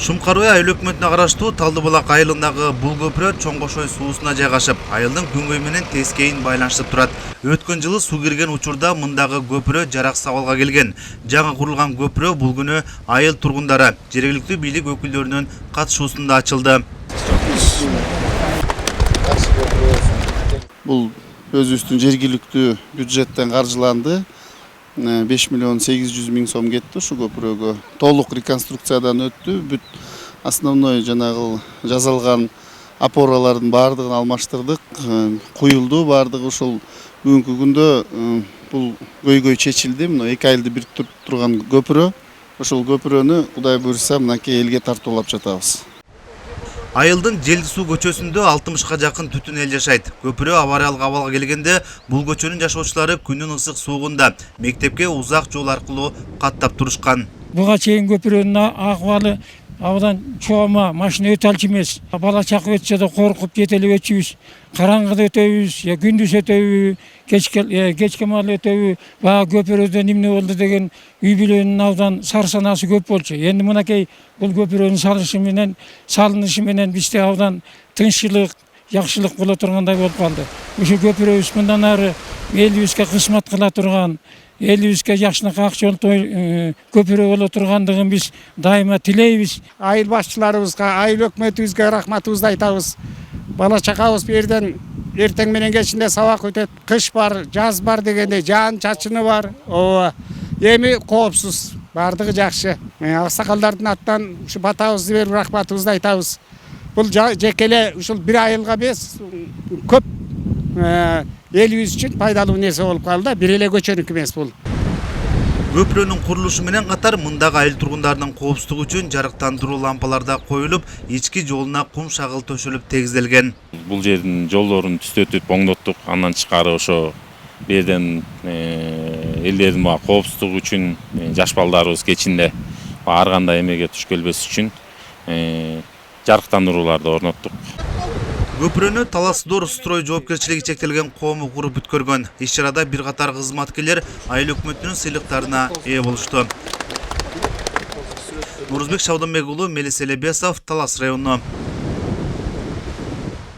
Шумкарбай айыл өкмөтүнө караштуу Талдыбулак айылындагы бул көпүрө Чоңгошой суусуна жайгашып, айылдын күнгөй менен тескейин байланыштырып турат. Өткөн жылы суу кирген учурда мындагы көпүрө жараксыз абалга келген. Жаңы курулган көпүрө бул күнү айыл тургундары, жергиликтүү бийлик өкүлдөрүнүн катышуусунда ачылды. Бул өзүбүздүн жергиликтүү бюджеттен каржыланды. 5,8 миллион сом кетти ушу көпүрөгө. Толук реконструкциядан өттү. Бүт основной жанагы жазалган опоралардын баардыгын алмаштырдык. Куюлду баардыгы ушул бүгүнкү күндө бул көйгөй чечилди. Мына 2 айылды бириктирип турган көпүрө. Ушул көпүрөнү Кудай буйрса мынакей элге тартуулап жатабыз. Айылдын Желдисуу көчөсүндө 60га жакын түтүн эл жашайт. Көпүрө авариялык абалга келгенде бул көчөнүн жашоочулары күндүн ысык суугунда мектепке узак жол аркылуу каттап турушкан. Буга чейин көпүрөнүн акыбалы абдан чома, машина өтө алчу эмес. Бала чакы өтсө да коркуп жетелеп өтчүбүз. Караңгыда өтөбүз, күндүз өтөбү, кечке маал өтөбү. Баа көпүрөдө эмне болду деген үй бүлөнүн абдан сарсанасы көп болчу. Энди мынакей бул көпүрөнүн салынышы менен бизде абдан тынччылык, жакшылык боло тургандай болуп калды. Ушу көпүрөбүз мындан ары элибизге кызмат кыла турган, элибизге жакшынакай ак жолтой көпүрө боло тургандыгын биз дайыма тилейбиз. Айыл башчыларыбызга, айыл өкмөтүбүзгө рахматыбызды айтабыз. Бала чакабыз берден эртең менен кечинде сабак өтөт. Кыш бар, жаз бар дегенде жаан чачыны бар. Ооба. Эми коопсуз, бардыгы жакшы. Аксакалдардын аттан ушу батабызды берип рахматыбызды айтабыз. Бул жекеле ушул бир айылга эмес, көп элибиз үчүн пайдалуу нерсе болуп калды. Бир эле көчөнүкү эмес бул. Көпүрөнүн курулушу менен катар мындагы айыл тургундарынын коопсуздугу үчүн жарыктандыруу лампалары да коюлуп, ички жолуна кум шагыл төшөлүп тегизделген. Бул жердин жолдорун түзөтүп, оңдоттук. Андан тышкары ошо берден элдердин коопсуздугу үчүн жаш балдарыбыз кечинде ар кандай эмеге туш келбес үчүн жарыктандырууларды орноттук. Көпүрөнү Талас-Дор строй жоопкерчилиги чектелген коому куруп бүткөргөн. Иш-чарада бир катар кызматкерлер айыл өкмөтүнүн сыйлыктарына ээ болушту. Нурузбек Шабданбек уулу, Мелис Элебесов, Талас району.